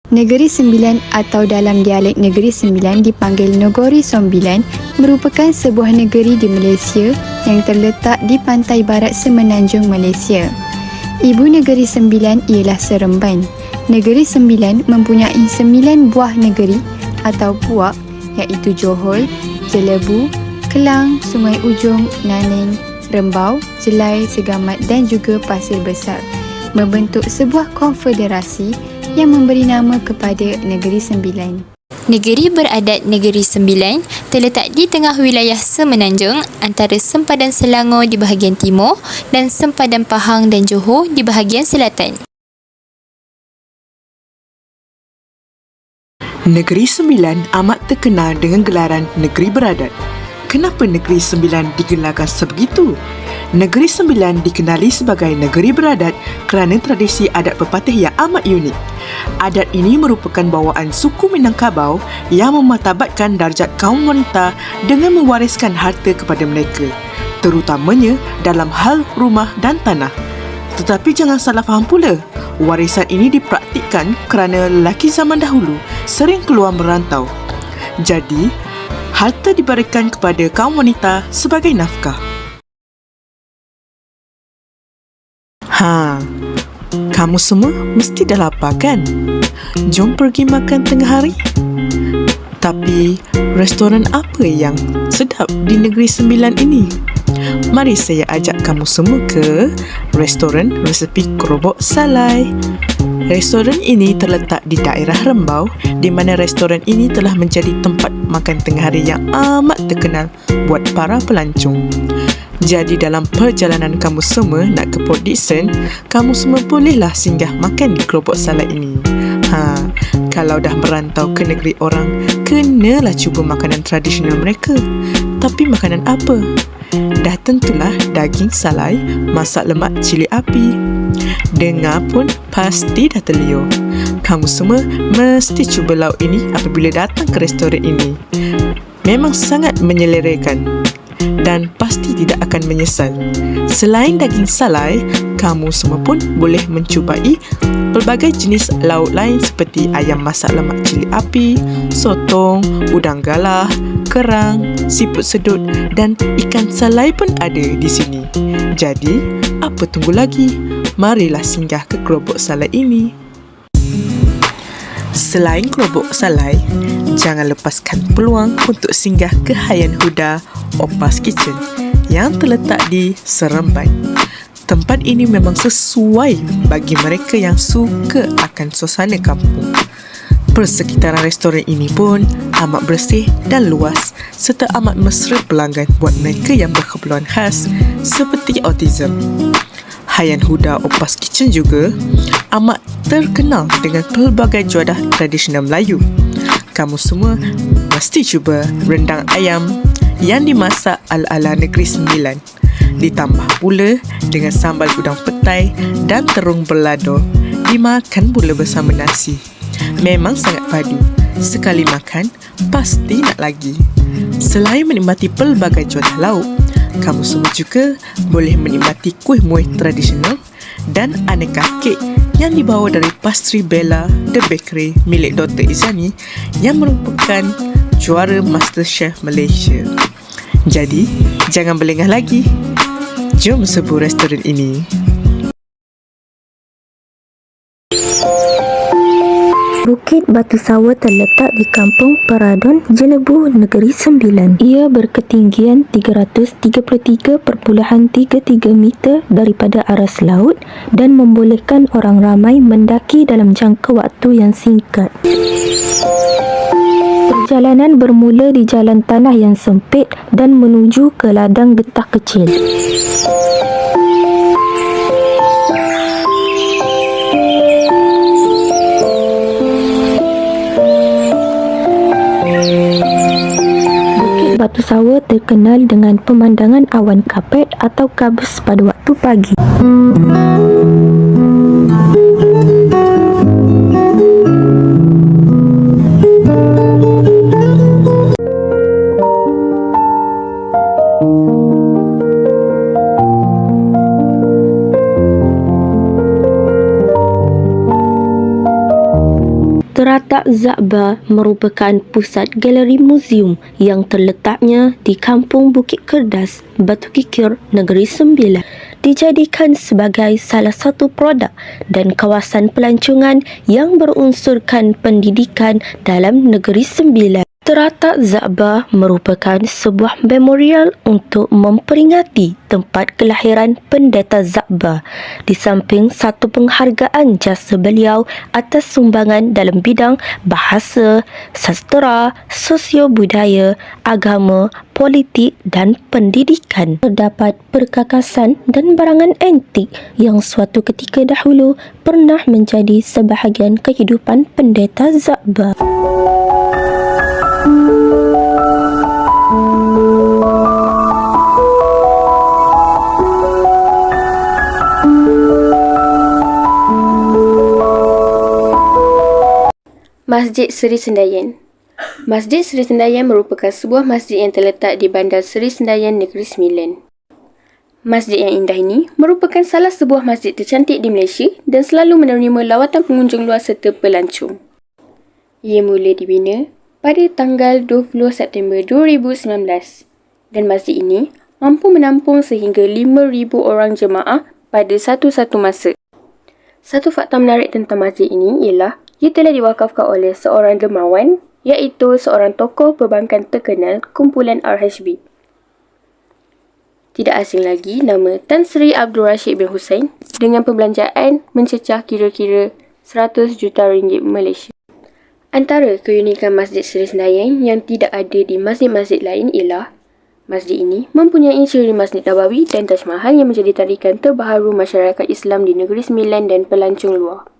Negeri Sembilan atau dalam dialek Negeri Sembilan dipanggil Negeri Sembilan merupakan sebuah negeri di Malaysia yang terletak di pantai barat semenanjung Malaysia. Ibu Negeri Sembilan ialah Seremban. Negeri Sembilan mempunyai 9 buah negeri atau puak iaitu Johor, Jelebu, Kelang, Sungai Ujong, Nanning, Rembau, Jelai, Segamat dan juga Pasir Besar, membentuk sebuah konfederasi yang memberi nama kepada Negeri Sembilan. Negeri beradat Negeri Sembilan terletak di tengah wilayah Semenanjung antara sempadan Selangor di bahagian timur dan sempadan Pahang dan Johor di bahagian selatan. Negeri Sembilan amat terkenal dengan gelaran Negeri Beradat. Kenapa Negeri Sembilan digelarkan sebegitu? Negeri Sembilan dikenali sebagai Negeri Beradat kerana tradisi adat pepatih yang amat unik. Adat ini merupakan bawaan suku Minangkabau yang memartabatkan darjat kaum wanita dengan mewariskan harta kepada mereka, terutamanya dalam hal rumah dan tanah. Tetapi jangan salah faham pula, warisan ini dipraktikkan kerana lelaki zaman dahulu sering keluar merantau. Jadi, harta diberikan kepada kaum wanita sebagai nafkah. Kamu semua mesti dah lapar kan? Jom pergi makan tengah hari. Tapi, restoran apa yang sedap di Negeri Sembilan ini? Mari saya ajak kamu semua ke restoran resepi Keropok Salai. Restoran ini terletak di daerah Rembau, di mana restoran ini telah menjadi tempat makan tengah hari yang amat terkenal buat para pelancong. Jadi dalam perjalanan kamu semua nak ke Port Dickson, kamu semua bolehlah singgah makan di Keropok Salai ini. Kalau dah merantau ke negeri orang, kenalah cuba makanan tradisional mereka. Tapi makanan apa? Dah tentulah daging salai masak lemak cili api. Dengar pun pasti dah terliur. Kamu semua mesti cuba lauk ini apabila datang ke restoran ini. Memang sangat menyelerakan dan pasti tidak akan menyesal. Selain daging salai, kamu semua pun boleh mencubai pelbagai jenis lauk lain seperti ayam masak lemak cili api, sotong, udang galah, kerang, siput sedut dan ikan salai pun ada di sini. Jadi, apa tunggu lagi? Marilah singgah ke Keropok Salai ini. Selain Keropok Salai, jangan lepaskan peluang untuk singgah ke Hayan Huda Opas Kitchen yang terletak di Seremban. Tempat ini memang sesuai bagi mereka yang suka akan suasana kampung. Persekitaran restoran ini pun amat bersih dan luas serta amat mesra pelanggan buat mereka yang berkeperluan khas seperti autism. Hayan Huda Opas Kitchen juga amat terkenal dengan pelbagai juadah tradisional Melayu. Kamu semua mesti cuba rendang ayam yang dimasak ala-ala Negeri Sembilan. Ditambah pula dengan sambal udang petai dan terung berlado. Dimakan pula bersama nasi. Memang sangat padu. Sekali makan, pasti nak lagi. Selain menikmati pelbagai juadah lauk, kamu semua juga boleh menikmati kuih muih tradisional dan aneka kek yang dibawa dari Pastry Bella The Bakery milik Dr. Izani yang merupakan juara MasterChef Malaysia. Jadi, jangan berlengah lagi. Jom serbu restoran ini. Bukit Batu Sawah terletak di Kampung Peradun, Jelebu, Negeri Sembilan. Ia berketinggian 333.33 meter daripada aras laut dan membolehkan orang ramai mendaki dalam jangka waktu yang singkat. Perjalanan bermula di jalan tanah yang sempit dan menuju ke ladang getah kecil. Batu Sawah terkenal dengan pemandangan awan kapet atau kabus pada waktu pagi. Terletak Za'bah merupakan pusat galeri muzium yang terletaknya di Kampung Bukit Kerdas, Batu Kikir, Negeri Sembilan. Dijadikan sebagai salah satu produk dan kawasan pelancongan yang berunsurkan pendidikan dalam Negeri Sembilan. Teratak Za'bah merupakan sebuah memorial untuk memperingati tempat kelahiran Pendeta Za'bah, di samping satu penghargaan jasa beliau atas sumbangan dalam bidang bahasa, sastera, sosio-budaya, agama, politik dan pendidikan. Terdapat perkakasan dan barangan antik yang suatu ketika dahulu pernah menjadi sebahagian kehidupan Pendeta Za'bah. Masjid Seri Sendayan. Masjid Seri Sendayan merupakan sebuah masjid yang terletak di Bandar Seri Sendayan, Negeri Sembilan. Masjid yang indah ini merupakan salah sebuah masjid tercantik di Malaysia dan selalu menerima lawatan pengunjung luar serta pelancong. Ia mula dibina pada tanggal 20 September 2019 dan masjid ini mampu menampung sehingga 5,000 orang jemaah pada satu-satu masa. Satu fakta menarik tentang masjid ini ialah ia telah diwakafkan oleh seorang dermawan, iaitu seorang tokoh perbankan terkenal kumpulan RHB. Tidak asing lagi nama Tan Sri Abdul Rashid bin Hussein dengan perbelanjaan mencecah kira-kira 100 juta ringgit Malaysia. Antara keunikan Masjid Seri Sendayan yang tidak ada di masjid-masjid lain ialah masjid ini mempunyai ciri Masjid Nabawi dan Taj Mahal yang menjadi tarikan terbaharu masyarakat Islam di Negeri Sembilan dan pelancong luar.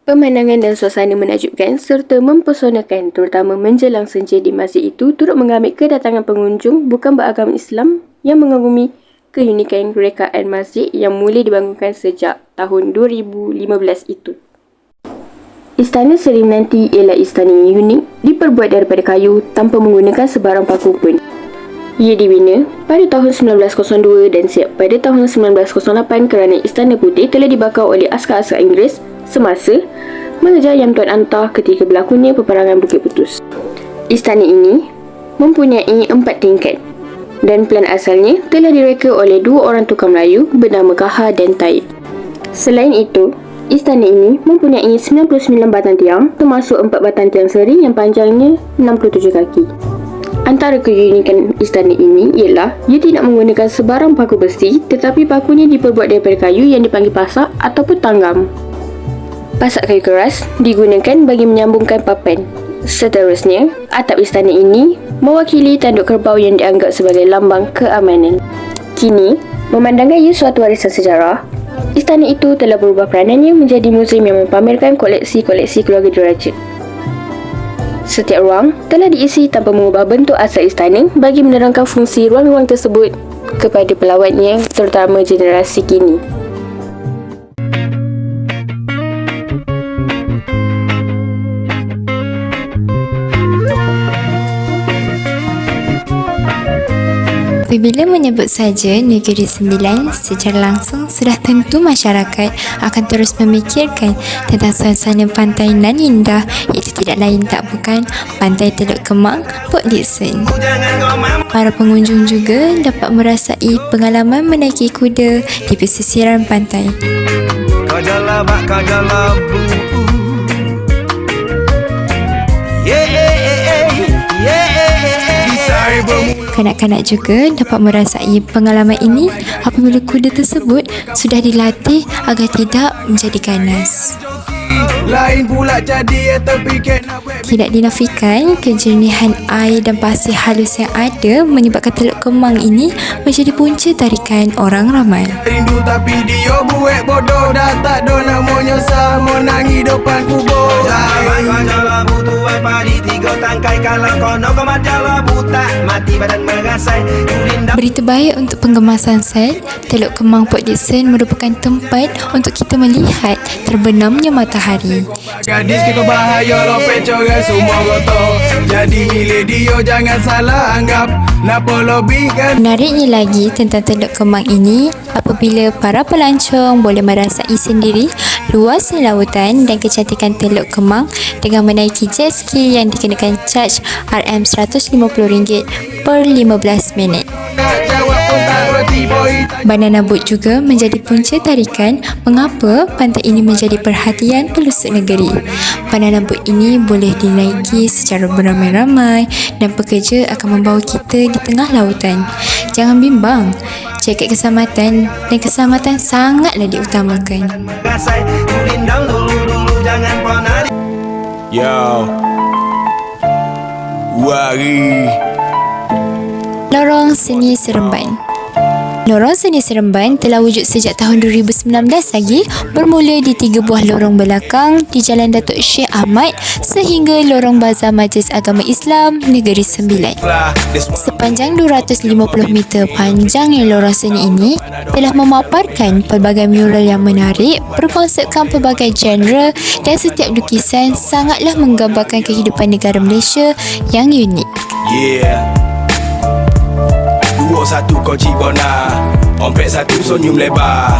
Pemandangan dan suasana menakjubkan serta mempesonakan, terutama menjelang senja di masjid itu, turut mengambil kedatangan pengunjung bukan beragama Islam yang mengagumi keunikan rekaan masjid yang mula dibangunkan sejak tahun 2015 itu. Istana Seri Menanti ialah istana yang unik, diperbuat daripada kayu tanpa menggunakan sebarang paku pun. Ia dibina pada tahun 1902 dan siap pada tahun 1908 kerana Istana Putih telah dibakar oleh askar-askar Inggeris semasa mengejar Yang Tuan Antah ketika berlakunya peperangan Bukit Putus. Istana ini mempunyai 4 tingkat dan plan asalnya telah direka oleh 2 orang tukang Melayu bernama Kahar dan Taib. Selain itu, istana ini mempunyai 99 batang tiang termasuk 4 batang tiang seri yang panjangnya 67 kaki. Antara keunikan istana ini ialah ia tidak menggunakan sebarang paku besi tetapi pakunya diperbuat daripada kayu yang dipanggil pasak ataupun tanggam. Pasak kayu keras digunakan bagi menyambungkan papan. Seterusnya, atap istana ini mewakili tanduk kerbau yang dianggap sebagai lambang keamanan. Kini, memandangkan ia suatu warisan sejarah, istana itu telah berubah peranannya menjadi muzium yang mempamerkan koleksi-koleksi keluarga diraja. Setiap ruang telah diisi tanpa mengubah bentuk asal istana bagi menerangkan fungsi ruang-ruang tersebut kepada pelawatnya, terutama generasi kini. Apabila menyebut saja Negeri Sembilan, secara langsung sudah tentu masyarakat akan terus memikirkan tentang suasana pantai nan indah, iaitu tidak lain tak bukan Pantai Teluk Kemang, Port Dickson. Para pengunjung juga dapat merasai pengalaman menaiki kuda di pesisiran pantai. Kanak-kanak juga dapat merasai pengalaman ini apabila kuda tersebut sudah dilatih agar tidak menjadi ganas. Tidak dinafikan, kejernihan air dan pasir halus yang ada menyebabkan Teluk Kemang ini menjadi punca tarikan orang ramai. Rindu tapi dia buat bodoh, dah tak ada nak menyesal menangi depan kubur. Jalan butuh padi 3 tangkai kalau kono kau majalah buta mati badan mengasai Linda. Berita baik untuk penggemar sunset, Teluk Kemang Port Dickson merupakan tempat untuk kita melihat terbenamnya matahari. Gadis kita bahaya lo pecoran semua goto. Jadi milih dia jangan salah anggap. Napa lobby kan? Menariknya lagi tentang Teluk Kemang ini, apabila para pelancong boleh merasai sendiri luasnya lautan dan kecantikan Teluk Kemang dengan menaiki jet ski yang dikenakan caj RM150 per 15 minit. Nak jawab pun tak reti boy. Banana boat juga menjadi punca tarikan mengapa pantai ini menjadi perhatian pelosok negeri. Banana boat ini boleh dinaiki secara beramai-ramai dan pekerja akan membawa kita di tengah lautan. Jangan bimbang, jaket keselamatan dan keselamatan sangatlah diutamakan. Mengasai Linda dulu jangan pernah. Yo. Wari. Lorong Seni Seremban. Lorong Seni Seremban telah wujud sejak tahun 2019 lagi, bermula di 3 buah lorong belakang di Jalan Datuk Syekh Ahmad sehingga lorong Bazar Majlis Agama Islam Negeri Sembilan. Sepanjang 250 meter panjangnya lorong seni ini telah memaparkan pelbagai mural yang menarik, berkonsepkan pelbagai genre dan setiap lukisan sangatlah menggambarkan kehidupan negara Malaysia yang unik. Yeah. 2-1 kau cibona Ompek 1 senyum lebar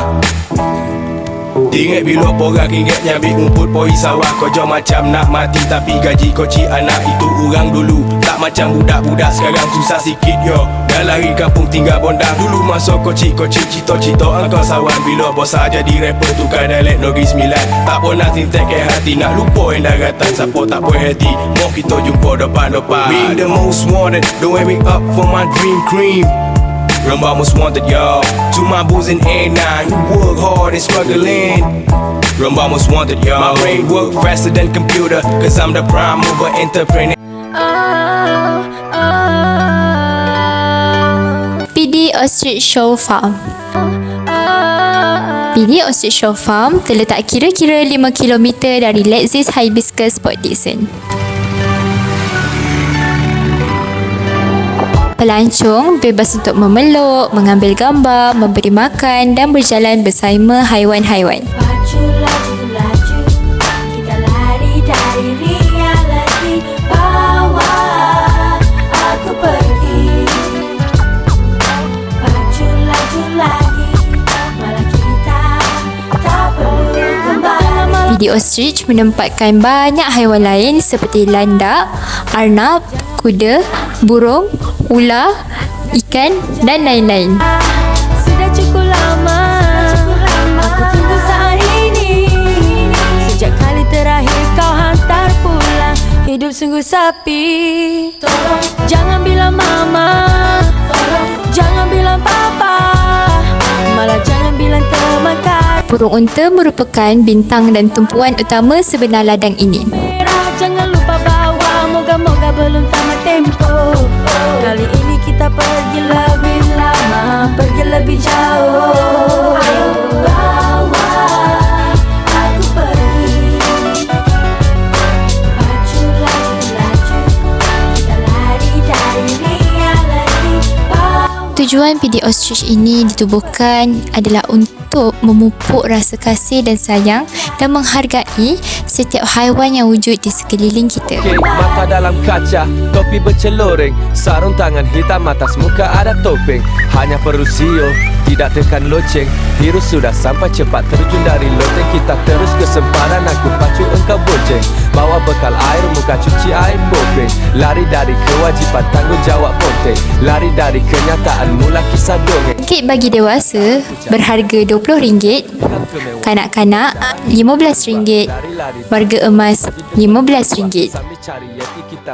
Tinggal bila porang ingat nyambil ngumpul poi sawah Kau jauh macam nak mati tapi gaji kau cik anak itu orang dulu Tak macam budak-budak sekarang susah sikit yo Dah lari kampung tinggal bondang Dulu masa kau cik cito-cito engkau sawan Bila bosa jadi rapper tukar dialek Negeri Sembilan Tak pernah tintek ke hati nak lupa yang daratan Siapa tak puas hati mau kita jumpa depan-depan Being the most wanted, don't wake me up for my dream cream Remember most wanted, yo. To my booze and A9, you work hard and struggling. Remember most wanted, yo. My brain work faster than computer, cause I'm the prime mover entrepreneur. PD Ostrich Show Farm. PD Ostrich Show Farm terletak kira-kira 5 km dari Lexis Hibiscus Port Dickson. Pelancong bebas untuk memeluk, mengambil gambar, memberi makan dan berjalan bersama haiwan-haiwan. Pacu laju-laju, kita lari dari realiti. Bawa aku pergi. Pacu laju lagi, malah kita tak perlu kembali. PD Ostrich menempatkan banyak haiwan lain seperti landak, arnab, kuda, burung, ular, ikan dan lain-lain. Sudah cukup lama, aku tunggu saat ini. Sejak kali terakhir kau hantar pulang, hidup sungguh sepi. Tolong jangan bilang mama, tolong jangan bilang papa, malah jangan bilang teman kau. Burung unta merupakan bintang dan tumpuan utama sebenar ladang ini. Merah jangan lupa bawa, moga-moga belum tamat tempo. Kali ini kita pergi lebih lama, pergi lebih jauh. Ayo bawa aku pergi. Pacu laju-laju, kita lari dari realiti. Tujuan PD Ostrich ini ditubuhkan adalah untuk memupuk rasa kasih dan sayang dan menghargai setiap haiwan yang wujud di sekeliling kita. Mata dalam kaca, topi berceloreng, sarung tangan hitam atas muka ada topeng. Hanya perlu sio, tidak tekan loceng. Virus sudah sampai cepat terjun dari loteng. Kita terus kesempadan, aku pacu engkau bonceng. Bawa bekal air, muka cuci air bopeng. Lari dari kewajiban, tanggungjawab ponteng. Lari dari kenyataan, mula kisah dongeng. Kek bagi dewasa berharga RM20, kanak-kanak RM15, warga emas RM15. Sambil cari yeti kita